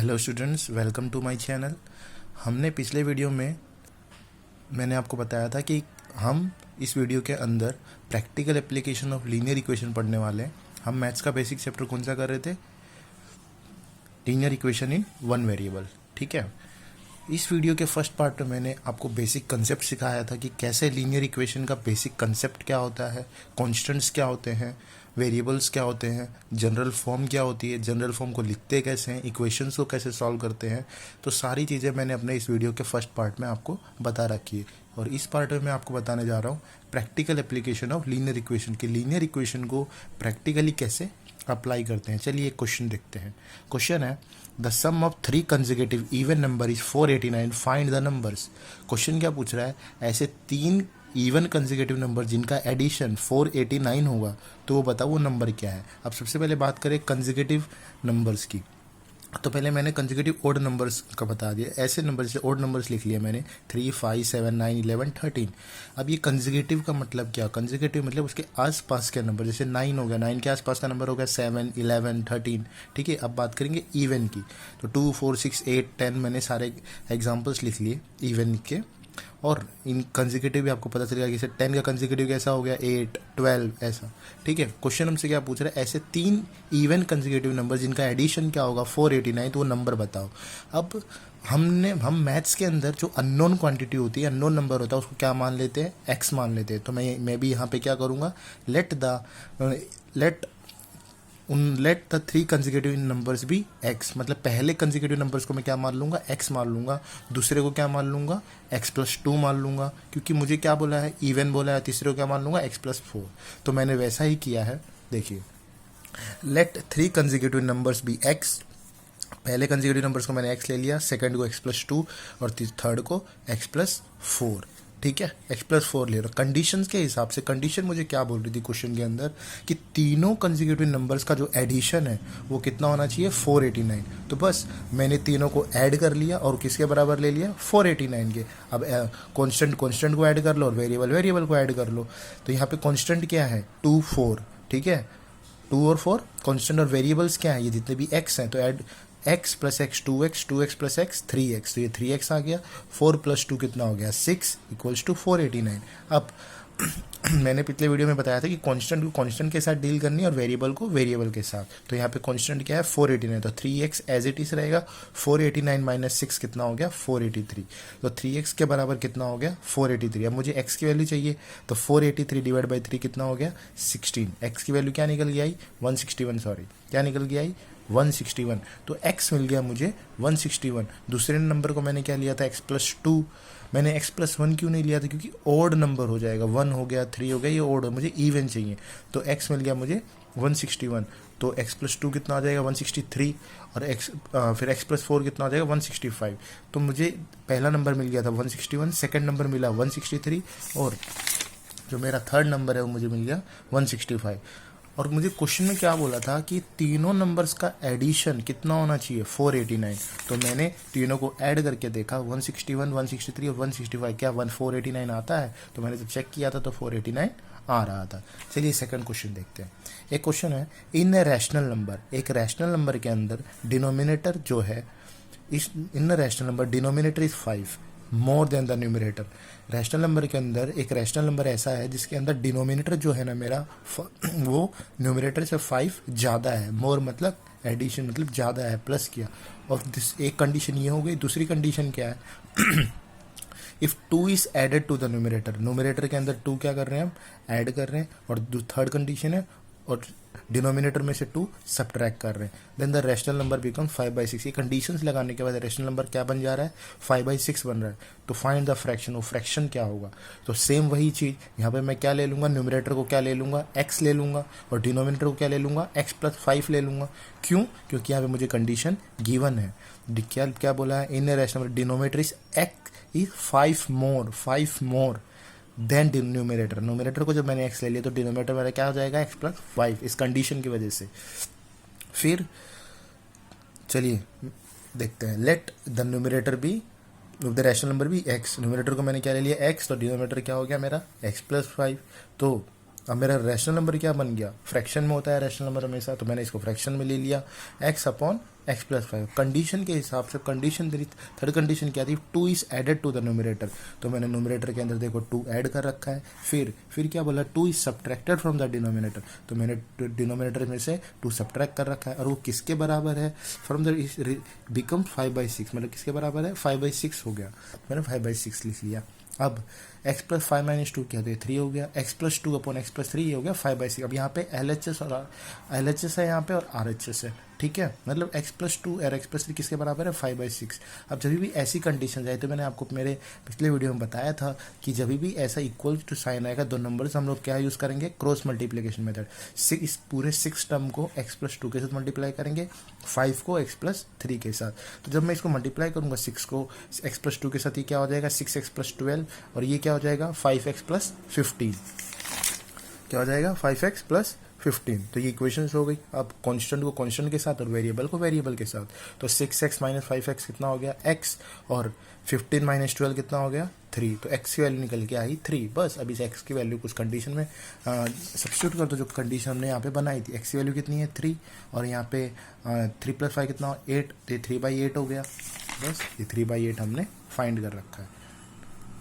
Hello students, welcome to my channel. हमने पिछले video में मैंने आपको बताया था कि हम इस वीडियो के अंदर practical application of linear equation पढ़ने वाले हैं। हम मैथ्स का बेसिक चैप्टर कौन सा कर रहे थे? Linear equation in one variable. ठीक है, इस वीडियो के फर्स्ट पार्ट में मैंने आपको बेसिक कंसेप्ट सिखाया था कि कैसे लीनियर इक्वेशन का बेसिक कंसेप्ट क्या होता है, कॉन्स्टेंट्स क्या होते हैं, वेरिएबल्स क्या होते हैं, जनरल फॉर्म क्या होती है, जनरल फॉर्म को लिखते कैसे हैं, इक्वेशंस को कैसे सॉल्व करते हैं। तो सारी चीज़ें मैंने अपने इस वीडियो के फर्स्ट पार्ट में आपको बता रखी है। और इस पार्ट में मैं आपको बताने जा रहा हूँ practical application of linear equation की लीनियर इक्वेशन को प्रैक्टिकली कैसे अप्लाई करते हैं। चलिए एक क्वेश्चन देखते हैं। क्वेश्चन है the sum of 3 consecutive even number is 489, find the numbers. Question क्या पूछ रहा है? ऐसे 3 इवन कंसेक्यूटिव नंबर जिनका एडिशन 489 होगा, तो वो बताओ वो नंबर क्या है। अब सबसे पहले बात करें कंसेक्यूटिव नंबर्स की, तो पहले मैंने कंसेक्यूटिव ओड नंबर्स का बता दिया। ऐसे नंबर जैसे ओड नंबर्स लिख लिया मैंने 3, 5, 7, 9, 11, 13। अब ये कंसेक्यूटिव का मतलब क्या? कंसेक्यूटिव मतलब उसके आसपास के नंबर, जैसे 9 हो गया, 9 के आसपास का नंबर हो गया 7, 11, 13। ठीक है, अब बात करेंगे इवन की, तो 2, 4, 6, 8, 10 मैंने सारे एग्जाम्पल्स लिख लिए इवन के। और इन कंसेक्यूटिव भी आपको पता चलेगा कि जैसे 10 का कंसेक्यूटिव कैसा हो गया, 8, 12 ऐसा। ठीक है, क्वेश्चन हमसे क्या पूछ रहा है? ऐसे 3 इवन कंसेक्यूटिव नंबर जिनका एडिशन क्या होगा 489, तो वो नंबर बताओ। अब हम मैथ्स के अंदर जो अननोन क्वांटिटी होती है, अननोन नंबर होता है, उसको क्या मान लेते हैं? एक्स मान लेते हैं। तो मैं भी यहाँ पे क्या करूँगा, लेट द 3 कंसेक्यूटिव नंबर्स भी एक्स, मतलब पहले कंसेक्यूटिव नंबर्स को मैं क्या मान लूँगा? एक्स मान लूँगा। दूसरे को क्या मान लूँगा? x+2 मान लूँगा, क्योंकि मुझे क्या बोला है? इवन बोला है। तीसरे को क्या मान लूँगा? x+4। तो मैंने वैसा ही किया है। देखिए, लेट 3 कंसेक्यूटिव नंबर्स भी एक्स। पहले कंसेक्यूटिव नंबर्स को मैंने x ले लिया, सेकंड को x+2 और थर्ड को x+4। ठीक है, x+4 ले रहा। कंडीशंस के हिसाब से कंडीशन मुझे क्या बोल रही थी क्वेश्चन के अंदर कि तीनों कंसेक्यूटिव नंबर्स का जो एडिशन है वो कितना होना चाहिए? 489। तो बस मैंने तीनों को ऐड कर लिया और किसके बराबर ले लिया? 489 के। अब कांस्टेंट को ऐड कर लो और वेरिएबल को ऐड कर लो। तो यहाँ पे कांस्टेंट क्या है? 2, 4। ठीक है, 2 और 4 कांस्टेंट, और वेरिएबल्स क्या है? ये जितने भी x हैं, तो add x + x 2x, 2x + x 3x, तो ये 3x आ गया। 4 + 2 कितना हो गया? 6 = 489। अब मैंने पिछले वीडियो में बताया था कि कांस्टेंट को कांस्टेंट के साथ डील करनी है और वेरिएबल को वेरिएबल के साथ। तो यहाँ पे कांस्टेंट क्या है? 489, तो 3x एज इट इज रहेगा। 489 - 6 कितना हो गया? 483। तो 3x के बराबर कितना हो गया? 483। अब मुझे x की वैल्यू चाहिए, तो 483 / 3 कितना हो गया? 16। x की वैल्यू क्या निकल के आई? 161, सॉरी, क्या निकल के आई? 161। तो x मिल गया मुझे 161। दूसरे नंबर को मैंने क्या लिया था? x+2। मैंने x+1 क्यों नहीं लिया था? क्योंकि ओड नंबर हो जाएगा। 1 हो गया, 3 हो गया, ये ओड, मुझे इवन चाहिए। तो x मिल गया मुझे 161। तो x+2 कितना आ जाएगा? 163। और फिर x+4 कितना आ जाएगा? 165। तो मुझे पहला नंबर मिल गया था 161, सेकंड नंबर मिला 163, और जो मेरा थर्ड नंबर है वो मुझे मिल गया 165। और मुझे क्वेश्चन में क्या बोला था कि तीनों नंबर्स का एडिशन कितना होना चाहिए? 489। तो मैंने तीनों को ऐड करके देखा, 161, 163 और 165, क्या 489 आता है? तो मैंने जब चेक किया था तो 489 आ रहा था। चलिए सेकंड क्वेश्चन देखते हैं। एक क्वेश्चन है, इन ए रैशनल नंबर, एक रैशनल नंबर के अंदर डिनोमिनेटर जो है, in rational number denominator is 5 more than the numerator. Rational number के अंदर एक रैशनल नंबर ऐसा है जिसके अंदर डिनोमिनेटर जो है ना मेरा, वो न्यूमरेटर से 5 ज़्यादा है। मोर मतलब एडिशन, मतलब ज़्यादा है, प्लस किया। और एक कंडीशन ये हो गई। दूसरी कंडीशन क्या है? If 2 is added to the numerator, numerator के अंदर 2 क्या कर रहे हैं? हम ऐड कर रहे हैं। और थर्ड कंडीशन है, और डिनोमिनेटर में से 2 सब्ट्रैक्ट कर रहे हैं, then the rational number become 5/6। ये कंडीशंस लगाने के बाद रैशनल नंबर क्या बन जा रहा है? 5/6 बन रहा है। तो फाइंड द फ्रैक्शन, वो फ्रैक्शन क्या होगा? तो सेम वही चीज़ यहाँ पे मैं क्या ले लूँगा? न्यूमरेटर को क्या ले लूँगा? x ले लूँगा, और डिनोमिनेटर को क्या ले लूँगा? x+5 ले लूँगा। क्यों? क्योंकि यहाँ पे मुझे कंडीशन गिवन है। क्या बोला है? In a rational number denominator is 5 more than numerator. Numerator को जब मैंने x ले लिया तो डिनोमिनेटर मेरा क्या हो जाएगा? x+5, इस कंडीशन की वजह से। फिर चलिए देखते हैं, let the numerator be the rational number भी x। न्यूमरेटर को मैंने क्या ले लिया? x, तो डिनोमिनेटर क्या हो गया मेरा? x+5। तो अब मेरा रैशनल नंबर क्या बन गया? फ्रैक्शन में होता है रैशनल नंबर हमेशा, तो मैंने इसको फ्रैक्शन में ले लिया, x/5। X plus 5। कंडीशन के हिसाब से कंडीशन मेरी थर्ड कंडीशन क्या थी, 2 is added to the numerator, तो मैंने न्यूमरेटर के अंदर देखो 2 ऐड कर रखा है। फिर क्या बोला, 2 is subtracted from the denominator, तो मैंने डिनोमिनेटर में से 2 सब्ट्रैक्ट कर रखा है, और वो किसके बराबर है, फ्रॉम द बिकम 5/6, मतलब किसके बराबर है, 5/6 हो गया, मैंने 5/6 लिख लिया। अब x प्लस 5 माइनस 2 क्या, तो ये 3 हो गया, x plus 2 upon x plus 3 ये हो गया 5/6। अब यहाँ पे LHS और LHS है यहाँ पे और RHS है, ठीक है, मतलब x प्लस 2 और x प्लस 3 किसके बराबर है, 5/6। अब जब भी ऐसी कंडीशन आए, तो मैंने आपको मेरे पिछले वीडियो में बताया था कि जब भी ऐसा इक्वल टू साइन आएगा दो नंबर्स, हम लोग क्या यूज़ करेंगे, क्रॉस मल्टीप्लीकेशन मेथड। इस पूरे 6 टर्म को x प्लस 2 के साथ मल्टीप्लाई करेंगे, 5 को x प्लस 3 के साथ। तो जब मैं इसको मल्टीप्लाई करूंगा 6 को x प्लस 2 के साथ, ये क्या हो जाएगा, 6x प्लस 12, और ये क्या हो जाएगा, 5x प्लस 15, क्या हो जाएगा, 5x प्लस 15। तो ये इक्वेशंस हो गई। अब कांस्टेंट को कांस्टेंट के साथ और वेरिएबल को वेरिएबल के साथ, तो 6x माइनस 5x कितना हो गया, x, और 15 माइनस 12 कितना हो गया, 3। तो x की वैल्यू निकल के आई 3। बस अब इस x की वैल्यू कुछ कंडीशन में सब्स्टिट्यूट कर दो, जो कंडीशन हमने यहाँ पे बनाई थी। x की वैल्यू कितनी है, 3, और यहाँ पे 3 प्लस 5 कितना, 8, तो 3/8 हो गया। बस ये 3/8 हमने फाइंड कर रखा है।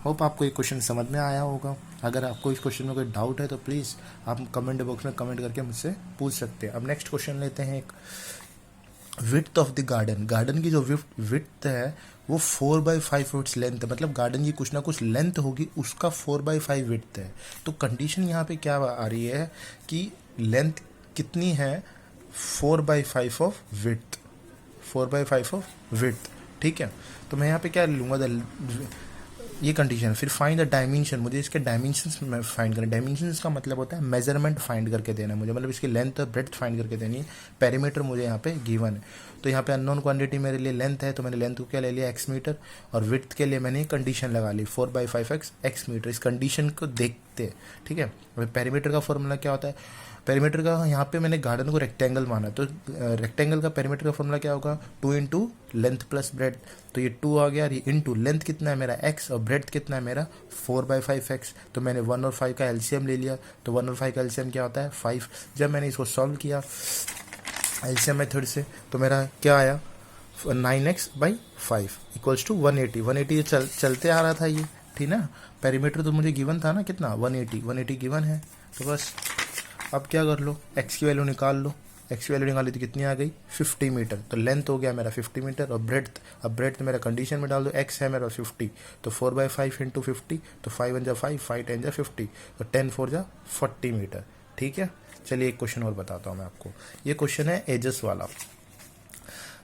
होप आपको ये क्वेश्चन समझ में आया होगा। अगर आपको इस क्वेश्चन में कोई डाउट है तो प्लीज़ आप कमेंट बॉक्स में कमेंट करके मुझसे पूछ सकते हैं। अब नेक्स्ट क्वेश्चन लेते हैं, एक width of the garden. Garden की जो विड्थ है वो 4/5 फुट्स लेंथ है, मतलब गार्डन की कुछ ना कुछ लेंथ होगी, उसका 4/5 विड्थ है। तो कंडीशन यहाँ पे क्या आ रही है कि लेंथ कितनी है, 4/5 ऑफ विड्थ, 4/5 ऑफ विड्थ, ठीक है। तो मैं यहाँ पे क्या लूँगा, ये कंडीशन। फिर फाइंड द डायमेंशन, मुझे इसके डायमेंशंस में फाइंड करना। डायमेंशंस का मतलब होता है मेजरमेंट फाइंड करके देना मुझे, मतलब इसकी लेंथ और ब्रेड्थ फाइंड करके देनी है। पेरीमीटर मुझे यहाँ पे गिवन है, तो यहाँ पे अननोन क्वांटिटी मेरे लिए लेंथ है, तो मैंने लेंथ को क्या ले लिया, x मीटर, और विड्थ के लिए मैंने कंडीशन लगा ली 4/5 x मीटर। इस कंडीशन को देखते, ठीक है। पेरीमीटर का फॉर्मूला क्या होता है, पेरीमीटर का यहाँ पे मैंने गार्डन को रेक्टेंगल माना, तो रेक्टेंगल का पेरीमीटर का फॉर्मूला क्या होगा, 2 इंटू लेंथ प्लस ब्रेड, तो ये 2 आ गया, ये इंटू लेंथ कितना है मेरा x, और ब्रेड कितना है मेरा 4/5x। तो मैंने 1 और 5 का एलसीएम ले लिया, तो 1 और 5 का एलसीएम क्या होता है, 5। जब मैंने इसको सॉल्व किया एलसीएम मेथड से, तो मेरा क्या आया, 9x/5 इक्वल्स टू 180। 180 चलते आ रहा था ये, ठीक ना। पेरीमीटर तो मुझे गिवन था ना, कितना, 180 गिवन है। तो बस अब क्या कर लो, x की वैल्यू निकाल लो। x की वैल्यू निकाली तो कितनी आ गई, 50 मीटर। तो लेंथ हो गया मेरा 50 मीटर, और ब्रेड्थ, अब ब्रेड्थ मेरा कंडीशन में डाल दो, x है मेरा 50, तो 4/5 इंटू 50, तो 5 × 5, 5 × 10 50, तो 10 4 40 मीटर, ठीक है। चलिए एक क्वेश्चन और बताता हूँ मैं आपको। ये क्वेश्चन है एजेस वाला,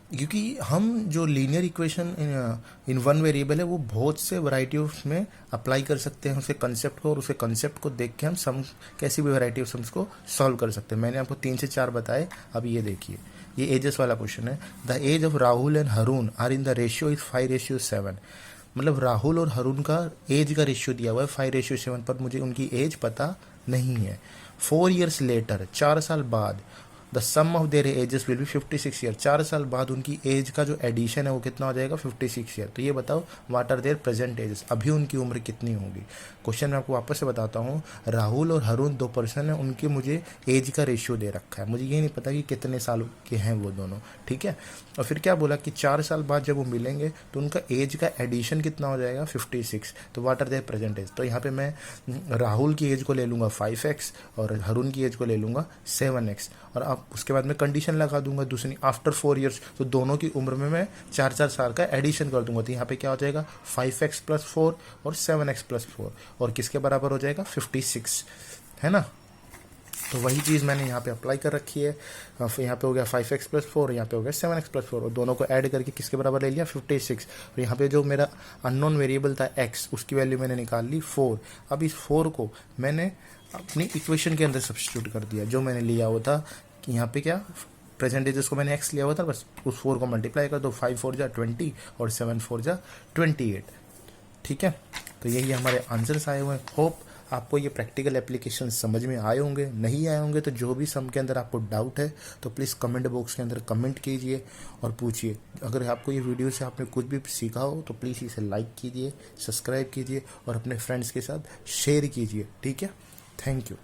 क्योंकि हम जो linear equation in one variable है वो बहुत से वैरायटी ऑफ में अप्लाई कर सकते हैं उसके कंसेप्ट को, और उसके कंसेप्ट को देख के हम सम कैसी भी वैरायटी ऑफ सम्स को सॉल्व कर सकते हैं। मैंने आपको 3 से 4 बताए। अब ये देखिए, ये एजेस वाला क्वेश्चन है। The age of Rahul and Haroon are in the ratio is 5:7, मतलब राहुल और हरून का एज का रेशियो दिया हुआ है 5:7, पर मुझे उनकी एज पता नहीं है। 4 years लेटर, 4 साल बाद, the sum of their ages will be 56 year, 4 साल बाद उनकी एज का जो एडिशन है वो कितना हो जाएगा, 56 ईयर। तो ये बताओ what are their present ages, अभी उनकी उम्र कितनी होगी। क्वेश्चन मैं आपको वापस से बताता हूँ। राहुल और हरून 2 पर्सन है, उनके मुझे एज का रेशियो दे रखा है, मुझे ये नहीं पता कि कितने साल के हैं वो दोनों, ठीक है। और फिर क्या बोला कि 4 साल बाद जब वो मिलेंगे तो उनका एज का एडिशन कितना हो जाएगा, 56। तो what are their present age, तो यहाँ पे मैं राहुल की एज को ले लूँगा 5x और हरून की एज को ले लूँगा 7x, और अब उसके बाद मैं कंडीशन लगा दूंगा दूसरी, आफ्टर 4 years, तो दोनों की उम्र में मैं 4 साल का एडिशन कर दूंगा। तो यहाँ पे क्या हो जाएगा, 5x + 4 और 7x + 4, और किसके बराबर हो जाएगा, 56, है ना। तो वही चीज़ मैंने यहाँ पे अप्लाई कर रखी है। यहाँ पे हो गया 5x + 4, यहाँ पे हो गया 7x + 4, और दोनों को ऐड करके किसके बराबर ले लिया, 56। और यहाँ पे जो मेरा अननोन वेरिएबल था x, उसकी वैल्यू मैंने निकाल ली 4। अब इस 4 को मैंने अपनी इक्वेशन के अंदर सब्स्टिट्यूट कर दिया, जो मैंने लिया हुआ था कि यहाँ पे क्या परसेंटेजेस को मैंने x लिया हुआ था, बस उस 4 को मल्टीप्लाई कर दो, 5 4 जा 20 और 7 4 जा 28, ठीक है। तो यही हमारे आंसर्स आए हुए हैं। होप आपको ये प्रैक्टिकल एप्लीकेशन समझ में आए होंगे। नहीं आए होंगे तो जो भी सम के अंदर आपको डाउट है तो प्लीज़ कमेंट बॉक्स के अंदर कमेंट कीजिए और पूछिए। अगर आपको ये वीडियो से आपने कुछ भी सीखा हो तो प्लीज़ इसे लाइक कीजिए, सब्सक्राइब कीजिए और अपने फ्रेंड्स के साथ शेयर कीजिए, ठीक है। Thank you.